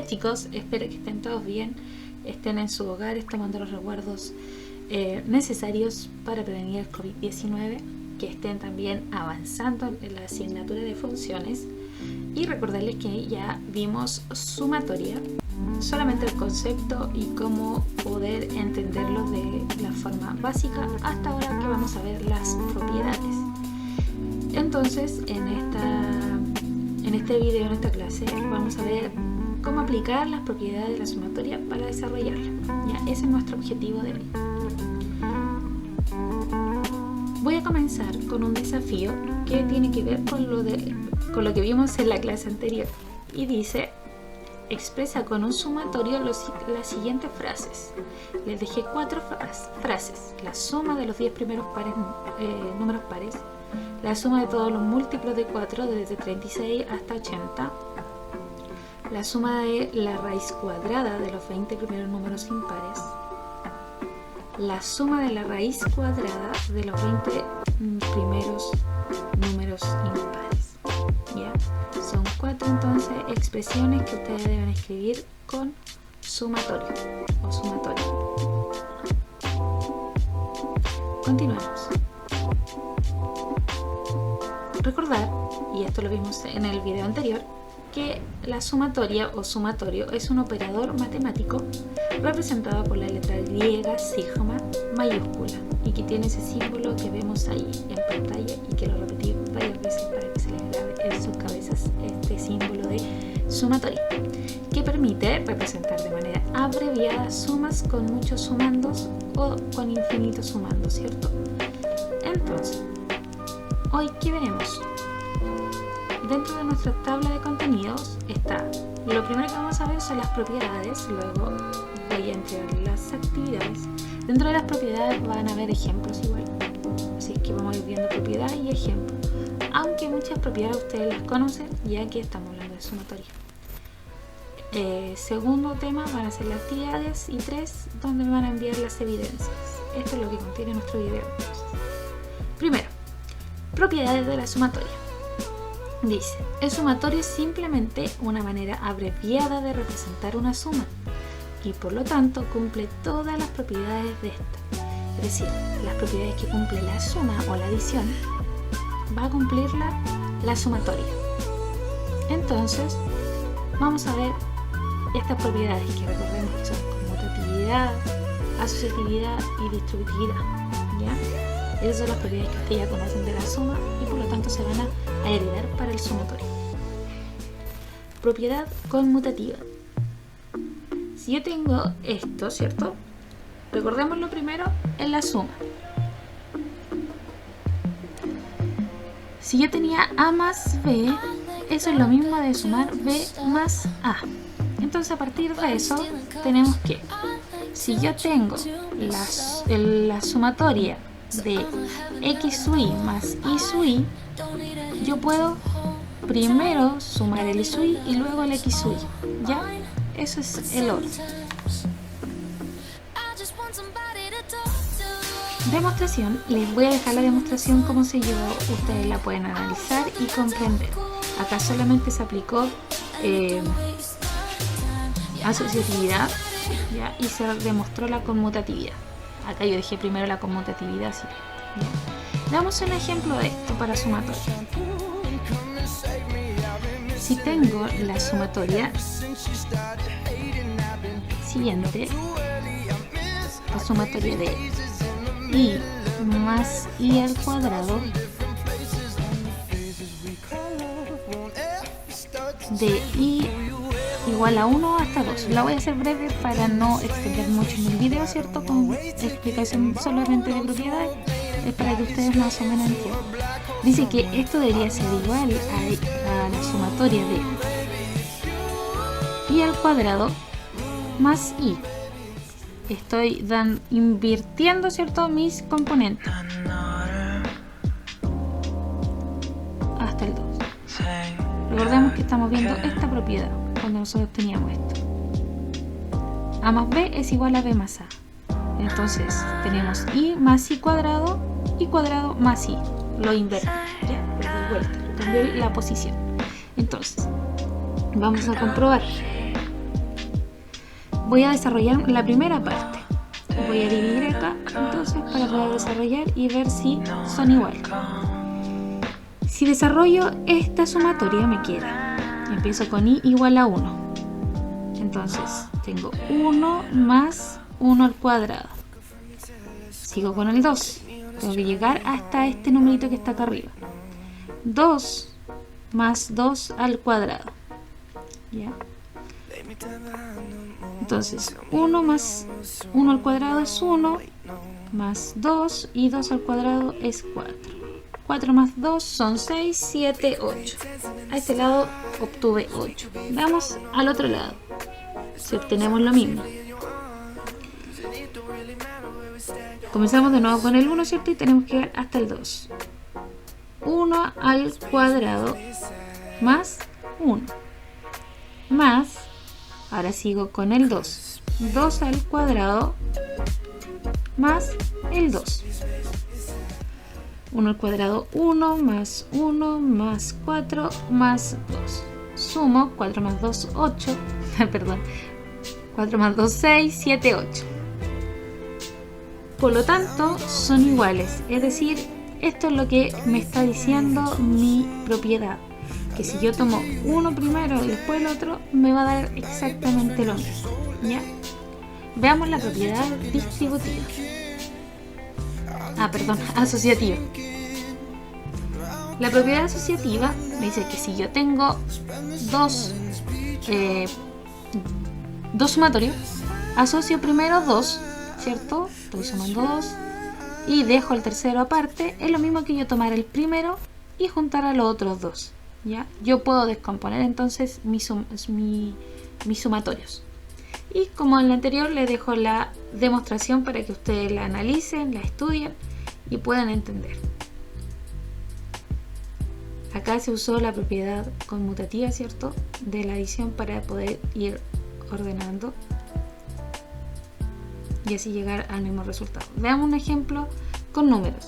Hola chicos, espero que estén todos bien, estén en su hogar, tomando los resguardos necesarios para prevenir el COVID-19, que estén también avanzando en la asignatura de funciones y recordarles que ya vimos sumatoria, solamente el concepto y cómo poder entenderlo de la forma básica hasta ahora que vamos a ver las propiedades. Entonces en este video, en esta clase, vamos a ver cómo aplicar las propiedades de la sumatoria para desarrollarla. ¿Ya? Ese es nuestro objetivo de hoy. Voy a comenzar con un desafío que tiene que ver con lo que vimos en la clase anterior y dice: expresa con un sumatorio las siguientes frases. Les dejé 4 frases: la suma de los 10 primeros números pares, la suma de todos los múltiplos de 4 desde 36 hasta 80, la suma de la raíz cuadrada de los 20 primeros números impares, la suma de la raíz cuadrada de los 20 primeros números impares. ¿Ya? Son 4 entonces expresiones que ustedes deben escribir con sumatorio o sumatorio. Continuamos. Recordar, y esto lo vimos en el video anterior, que la sumatoria o sumatorio es un operador matemático representado por la letra griega sigma mayúscula y que tiene ese símbolo que vemos ahí en pantalla y que lo repetí varias veces para que se les grabe en sus cabezas este símbolo de sumatoria, que permite representar de manera abreviada sumas con muchos sumandos o con infinitos sumandos, ¿cierto? Entonces, hoy, ¿qué veremos? Dentro de nuestra tabla de contenidos está, lo primero que vamos a ver son las propiedades, luego voy a entregar las actividades. Dentro de las propiedades van a haber ejemplos igual, así que vamos a ir viendo propiedad y ejemplo, aunque muchas propiedades ustedes las conocen ya que estamos hablando de sumatoria. Segundo tema van a ser las actividades y 3 donde me van a enviar las evidencias. Esto es lo que contiene nuestro video. Primero, propiedades de la sumatoria. Dice, el sumatorio es simplemente una manera abreviada de representar una suma y por lo tanto cumple todas las propiedades de esta. Es decir, las propiedades que cumple la suma o la adición va a cumplirla la sumatoria. Entonces, vamos a ver estas propiedades que recordemos que son conmutatividad, asociatividad y distributividad. ¿Ya? Esas son las propiedades que ustedes ya conocen de la suma y por lo tanto se van a heredar para el sumatorio. Propiedad conmutativa. Si yo tengo esto, ¿cierto? Recordémoslo primero en la suma. Si yo tenía A más B, eso es lo mismo de sumar B más A. Entonces a partir de eso tenemos que, si yo tengo la sumatoria de x sub i más y sub i, yo puedo primero sumar el y sub i y luego el x sub i. ¿Ya? Eso es el orden. Demostración. Les voy a dejar la demostración como se llevó. Ustedes la pueden analizar y comprender. Acá solamente se aplicó asociatividad, ¿ya? Y se demostró la conmutatividad. Acá yo dejé primero la conmutatividad. ¿Sí? Damos un ejemplo de esto para sumatoria. Si tengo la sumatoria siguiente, la sumatoria de i más i al cuadrado de i igual a 1 hasta 2. La voy a hacer breve para no extender mucho en el video, ¿cierto? Con explicación solamente de propiedades, es para que ustedes más o menos entiendan. Dice que esto debería ser igual a la sumatoria de i al cuadrado más i. Estoy invirtiendo, ¿cierto?, mis componentes hasta el 2. Recordemos que estamos viendo esta propiedad cuando nosotros teníamos esto. A más b es igual a b más a. Entonces tenemos i más i cuadrado más i. Lo inverto, ¿ya? Lo doy vuelta, lo cambié la posición. Entonces, vamos a comprobar. voy a desarrollar la primera parte. Voy a dividir acá entonces para poder desarrollar y ver si son iguales. Si desarrollo esta sumatoria me queda, empiezo con i igual a 1. Entonces tengo 1 más 1 al cuadrado. Sigo con el 2. Tengo que llegar hasta este numerito que está acá arriba. 2 más 2 al cuadrado. ¿Ya? Entonces 1 más 1 al cuadrado es 1, más 2 y 2 al cuadrado es 4. 4 más 2 son 6, 7, 8. A este lado obtuve 8. Vamos al otro lado. Si obtenemos lo mismo. Comenzamos de nuevo con el 1, ¿cierto? Y tenemos que llegar hasta el 2. 1 al cuadrado más 1. Más, ahora sigo con el 2. 2 al cuadrado más el 2. 1 al cuadrado 1 más 1 más 4 más 2. Sumo 4 más 2, 8. Perdón. 4 más 2, 6, 7, 8. Por lo tanto, son iguales. Es decir, esto es lo que me está diciendo mi propiedad. Que si yo tomo uno primero y después el otro, me va a dar exactamente lo mismo. ¿Ya? Veamos la propiedad distributiva. Asociativa. La propiedad asociativa me dice que si yo tengo dos sumatorios, asocio primero 2, ¿cierto? Estoy sumando 2 y dejo el tercero aparte. Es lo mismo que yo tomar el primero y juntar a los otros 2. ¿Ya? Yo puedo descomponer entonces mis sumatorios. Y como en la anterior, les dejo la demostración para que ustedes la analicen, la estudien y puedan entender. Acá se usó la propiedad conmutativa, ¿cierto?, de la adición para poder ir ordenando y así llegar al mismo resultado. Veamos un ejemplo con números.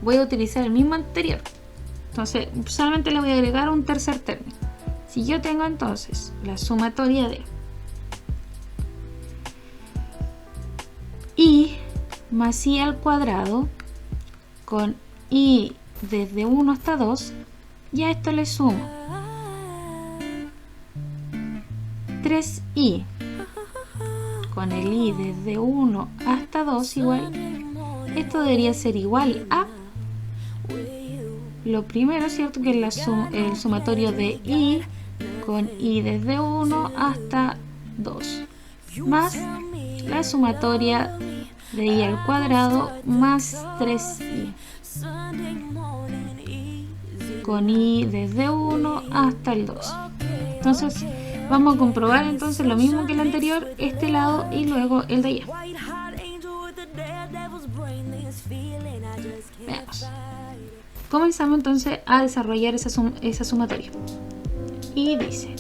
Voy a utilizar el mismo anterior. Entonces, solamente le voy a agregar un tercer término. Si yo tengo entonces la sumatoria de i más i al cuadrado con i desde 1 hasta 2, ya esto le sumo 3i con el i desde 1 hasta 2 igual. Esto debería ser igual a lo primero, ¿cierto? Que es el sumatorio de i con i desde 1 hasta 2 más la sumatoria de i al cuadrado más 3i con i desde 1 hasta el 2. Entonces vamos a comprobar entonces lo mismo que el anterior, este lado y luego el de allá. Veamos. Comenzamos entonces a desarrollar esa sumatoria. Y dice,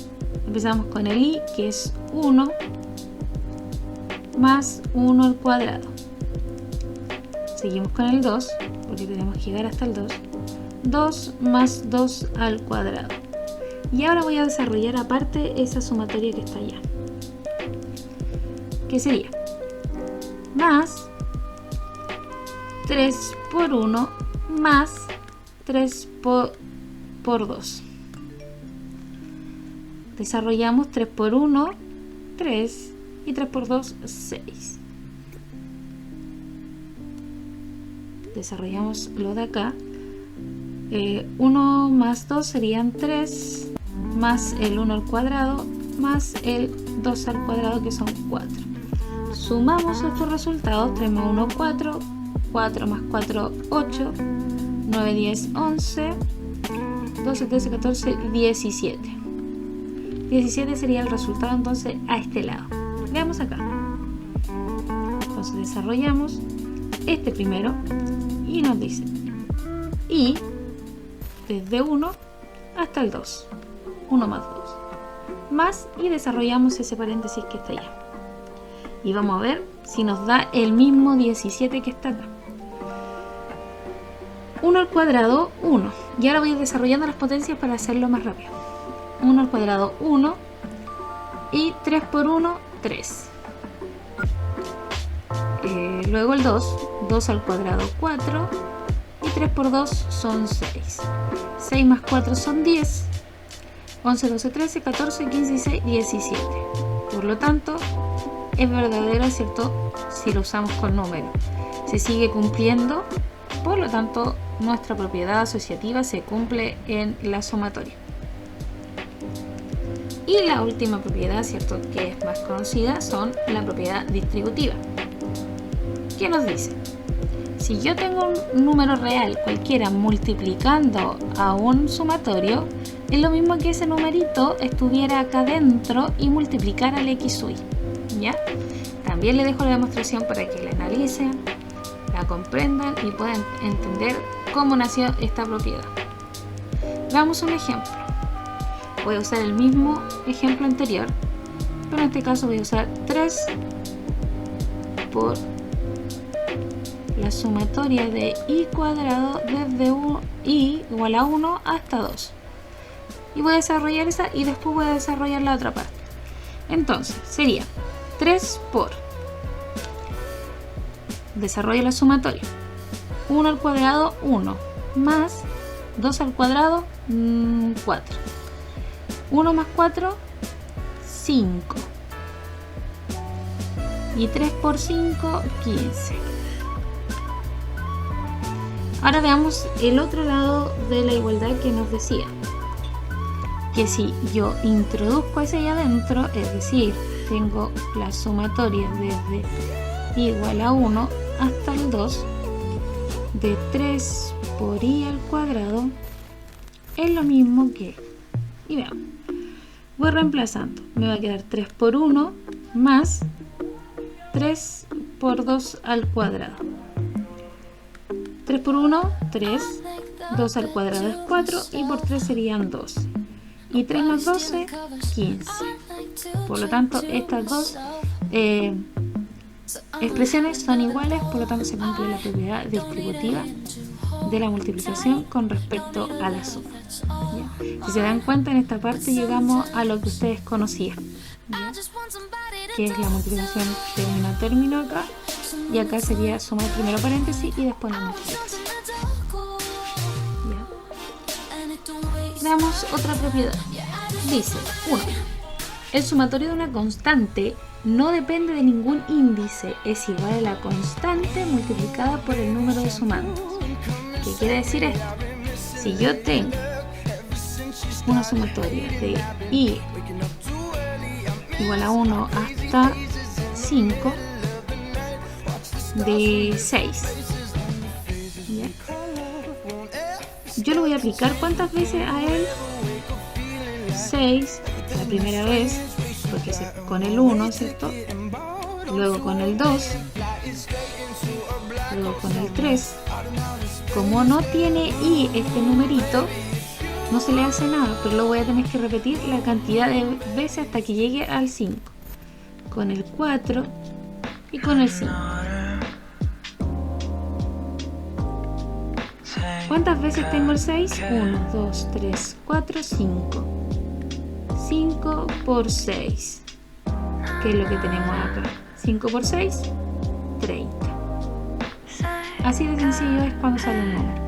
empezamos con el i, que es 1 más 1 al cuadrado. Seguimos con el 2, porque tenemos que llegar hasta el 2. 2 más 2 al cuadrado. Y ahora voy a desarrollar aparte esa sumatoria que está allá. Que sería más 3 por 1 más 3 por 2. Desarrollamos 3 por 1, 3 y 3 por 2, 6. Desarrollamos lo de acá. 1 más 2 serían 3, más el 1 al cuadrado, más el 2 al cuadrado, que son 4. Sumamos estos resultados, 3 más 1, 4, 4 más 4, 8, 9, 10, 11, 12, 13, 14, 17. 17 sería el resultado entonces a este lado. Veamos acá. Entonces desarrollamos este primero y nos dice y desde 1 hasta el 2, 1 más 2, más, y desarrollamos ese paréntesis que está allá. Y vamos a ver si nos da el mismo 17 que está acá. 1 al cuadrado, 1. Y ahora voy a ir desarrollando las potencias para hacerlo más rápido. 1 al cuadrado, 1. Y 3 por 1, 3. Luego el 2, 2 al cuadrado 4 y 3 por 2 son 6. 6 más 4 son 10. 11, 12, 13, 14, 15, 16, 17. Por lo tanto, es verdadera, ¿cierto? Si lo usamos con número. Se sigue cumpliendo, por lo tanto, nuestra propiedad asociativa se cumple en la sumatoria. Y la última propiedad, ¿cierto?, que es más conocida, son la propiedad distributiva. ¿Qué nos dice? Si yo tengo un número real cualquiera multiplicando a un sumatorio, es lo mismo que ese numerito estuviera acá dentro y multiplicara al x sub i, ¿ya? También le dejo la demostración para que la analicen, la comprendan y puedan entender cómo nació esta propiedad. Veamos un ejemplo. Voy a usar el mismo ejemplo anterior, pero en este caso voy a usar 3 por la sumatoria de i cuadrado desde i igual a 1 hasta 2. Y voy a desarrollar esa y después voy a desarrollar la otra parte. Entonces sería 3 por, desarrollo la sumatoria, 1 al cuadrado 1 más 2 al cuadrado 4. 1 más 4, 5. Y 3 por 5, 15. Ahora veamos el otro lado de la igualdad que nos decía. Que si yo introduzco ese ahí adentro, es decir, tengo la sumatoria desde i igual a 1 hasta el 2, de 3 por i al cuadrado, es lo mismo que, y veamos, voy reemplazando, me va a quedar 3 por 1 más 3 por 2 al cuadrado. 3 por 1, 3, 2 al cuadrado es 4 y por 3 serían 2. Y 3 más 12, 15. Por lo tanto, estas dos expresiones son iguales, por lo tanto se cumple la propiedad distributiva de la multiplicación con respecto a la suma. ¿Ya? Si se dan cuenta, en esta parte llegamos a lo que ustedes conocían, ¿ya?, que es la multiplicación término a término acá, y acá sería sumar primero paréntesis y después la multiplicación. ¿Ya? Veamos otra propiedad. Dice 1. El sumatorio de una constante no depende de ningún índice, es igual a la constante multiplicada por el número de sumandos. ¿Qué quiere decir esto? Si yo tengo una sumatoria de i igual a 1 hasta 5 de 6, ¿ya?, yo lo voy a aplicar ¿cuántas veces a él? 6 la primera vez, porque es con el 1, ¿cierto? Luego con el 2, luego con el 3. Como no tiene i este numerito, no se le hace nada, pero lo voy a tener que repetir la cantidad de veces hasta que llegue al 5, con el 4 y con el 5. ¿Cuántas veces tengo el 6? 1, 2, 3, 4, 5. 5 por 6. ¿Qué es lo que tenemos acá? 5 por 6, 30. Así de sencillo es cuando sale un número.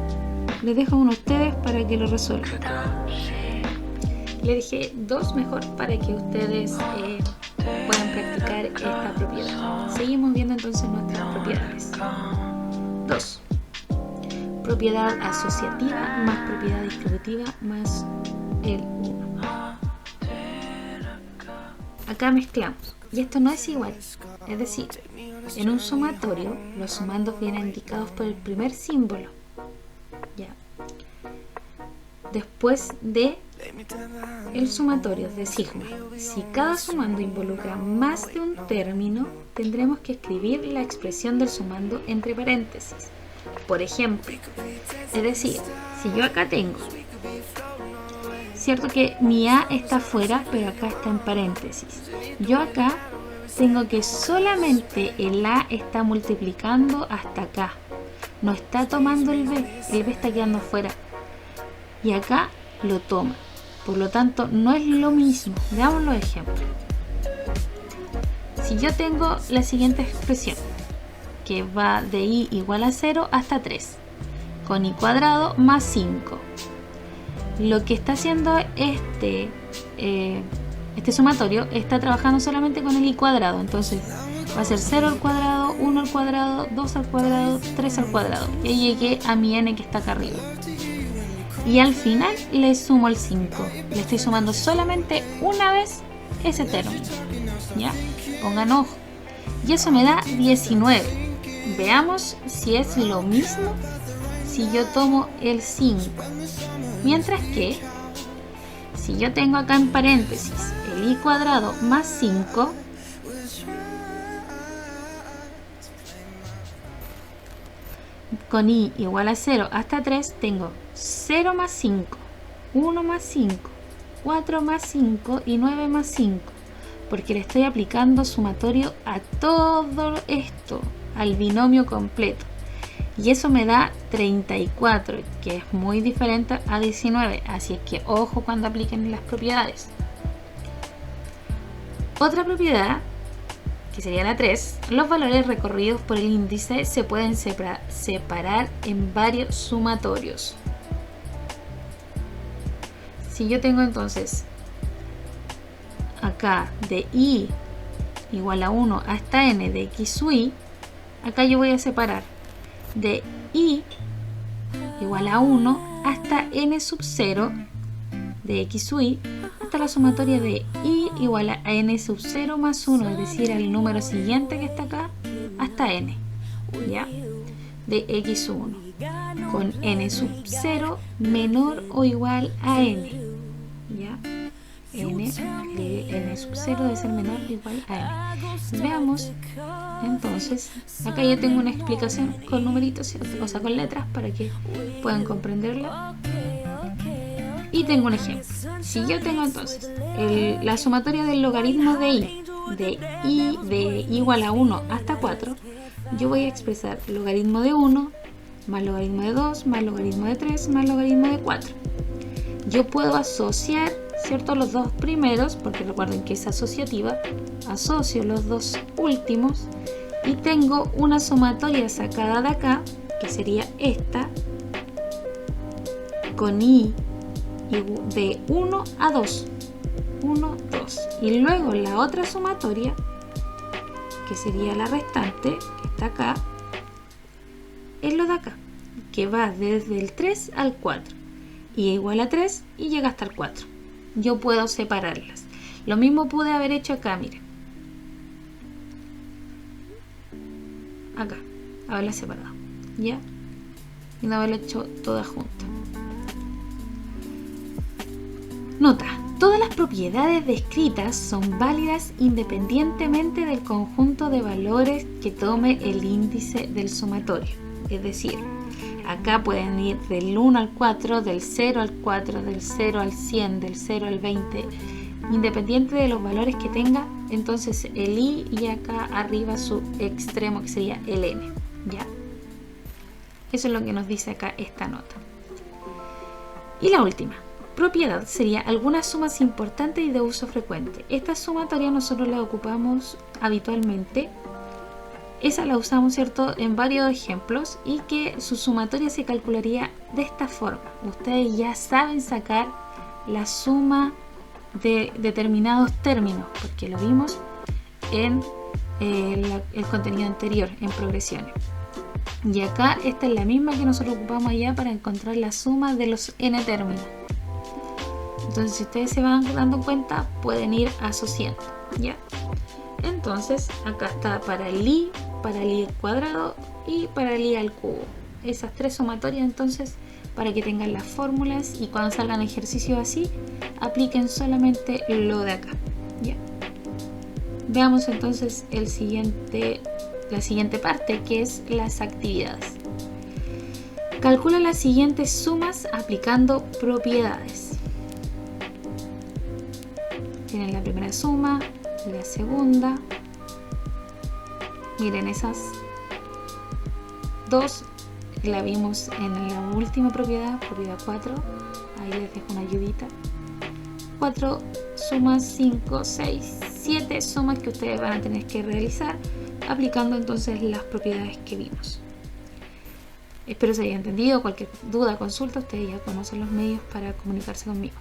Les dejo uno a ustedes para que lo resuelvan. Le dejé 2 mejor para que ustedes puedan practicar esta propiedad. Seguimos viendo entonces nuestras propiedades. 2. Propiedad asociativa más propiedad distributiva más el 1. Acá mezclamos, y esto no es igual, es decir, en un sumatorio los sumandos vienen indicados por el primer símbolo, ¿ya? Después de el sumatorio de sigma. Si cada sumando involucra más de un término, tendremos que escribir la expresión del sumando entre paréntesis. Por ejemplo, es decir, si yo acá tengo, cierto que mi a está afuera, pero acá está en paréntesis, yo acá tengo que solamente el a está multiplicando hasta acá, no está tomando el b está quedando afuera, y acá lo toma, por lo tanto no es lo mismo. Veamos los ejemplos. Si yo tengo la siguiente expresión, que va de i igual a 0 hasta 3, con i cuadrado más 5. Lo que está haciendo este sumatorio está trabajando solamente con el i cuadrado, entonces va a ser 0 al cuadrado, 1 al cuadrado, 2 al cuadrado, 3 al cuadrado. Y ahí llegué a mi n que está acá arriba. Y al final le sumo el 5. Le estoy sumando solamente una vez ese término. ¿Ya? Pongan ojo. Y eso me da 19. Veamos si es lo mismo si yo tomo el 5. Mientras que, si yo tengo acá en paréntesis el i cuadrado más 5, con i igual a 0 hasta 3, tengo 0 más 5, 1 más 5, 4 más 5 y 9 más 5, porque le estoy aplicando sumatorio a todo esto, al binomio completo. Y eso me da 34, que es muy diferente a 19, así es que ojo cuando apliquen las propiedades. Otra propiedad, que sería la 3, los valores recorridos por el índice se pueden separar en varios sumatorios. Si yo tengo entonces acá de i igual a 1 hasta n de x sub i, acá yo voy a separar de i igual a 1 hasta n sub 0 de x sub i hasta la sumatoria de i igual a n sub 0 más 1, es decir, el número siguiente que está acá, hasta n, ¿ya? De x sub 1, con n sub 0 menor o igual a n, ¿ya? N sub 0 debe ser menor o igual a n. Veamos, entonces, acá ya tengo una explicación con numeritos, o sea, con letras, para que puedan comprenderla. Y tengo un ejemplo. Si yo tengo entonces la sumatoria del logaritmo de i igual a 1 hasta 4, yo voy a expresar logaritmo de 1 más logaritmo de 2 más logaritmo de 3 más logaritmo de 4. Yo puedo asociar, ¿cierto?, los dos primeros, porque recuerden que es asociativa, asocio los dos últimos y tengo una sumatoria sacada de acá, que sería esta, con i de 1 a 2, 1, 2, y luego la otra sumatoria, que sería la restante, que está acá, es lo de acá, que va desde el 3 al 4, y igual a 3 y llega hasta el 4. Yo puedo separarlas. Lo mismo pude haber hecho acá, miren, acá, haberlas separado, ¿ya? Y no haberlo hecho todas juntas. Nota, todas las propiedades descritas son válidas independientemente del conjunto de valores que tome el índice del sumatorio. Es decir, acá pueden ir del 1 al 4, del 0 al 4, del 0 al 100, del 0 al 20, independiente de los valores que tenga, entonces el i y acá arriba su extremo, que sería el n, ¿ya? Eso es lo que nos dice acá esta nota. Y la última propiedad sería algunas sumas importantes y de uso frecuente. Esta sumatoria nosotros la ocupamos habitualmente. Esa la usamos, ¿cierto?, en varios ejemplos, y que su sumatoria se calcularía de esta forma. Ustedes ya saben sacar la suma de determinados términos, porque lo vimos en el contenido anterior, en progresiones. Y acá esta es la misma que nosotros ocupamos allá para encontrar la suma de los n términos. Entonces, si ustedes se van dando cuenta, pueden ir asociando, ¿ya? Entonces, acá está para el i al cuadrado y para el i al cubo. Esas tres sumatorias, entonces, para que tengan las fórmulas y cuando salgan ejercicios así, apliquen solamente lo de acá, ¿ya? Veamos entonces la siguiente parte, que es las actividades. Calcula las siguientes sumas aplicando propiedades. Tienen la primera suma, la segunda. Miren, esas dos la vimos en la última propiedad 4. Ahí les dejo una ayudita. 4 sumas, 5, 6, 7 sumas que ustedes van a tener que realizar aplicando entonces las propiedades que vimos. Espero se haya entendido. Cualquier duda, consulta, ustedes ya conocen los medios para comunicarse conmigo.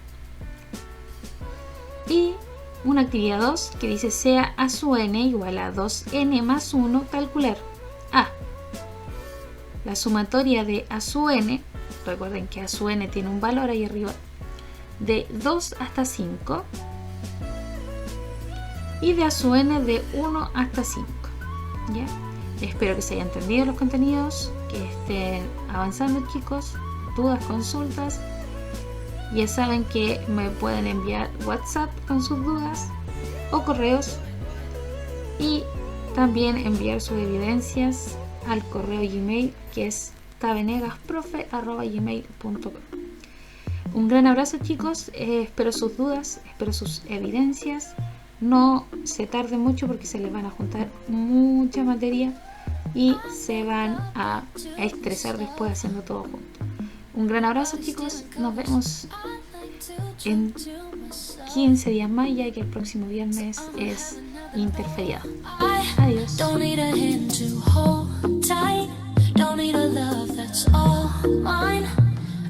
Y una actividad 2 que dice sea a su n igual a 2n más 1, calcular a la sumatoria de a su n, recuerden que a su n tiene un valor ahí arriba, de 2 hasta 5 y de a su n de 1 hasta 5. ¿Ya? Espero que se hayan entendido los contenidos, que estén avanzando, chicos. Dudas, consultas, ya saben que me pueden enviar WhatsApp con sus dudas o correos, y también enviar sus evidencias al correo Gmail, que es tavenegasprofe@gmail.com. Un gran abrazo, chicos. Espero sus dudas, espero sus evidencias. No se tarde mucho porque se les van a juntar mucha materia y se van a estresar después haciendo todo junto. Un gran abrazo, chicos. Nos vemos en 15 días más, ya que el próximo viernes es interferiado. Adiós. Don't need a hand to hold tight. Don't need a love that's all mine.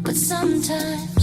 But sometimes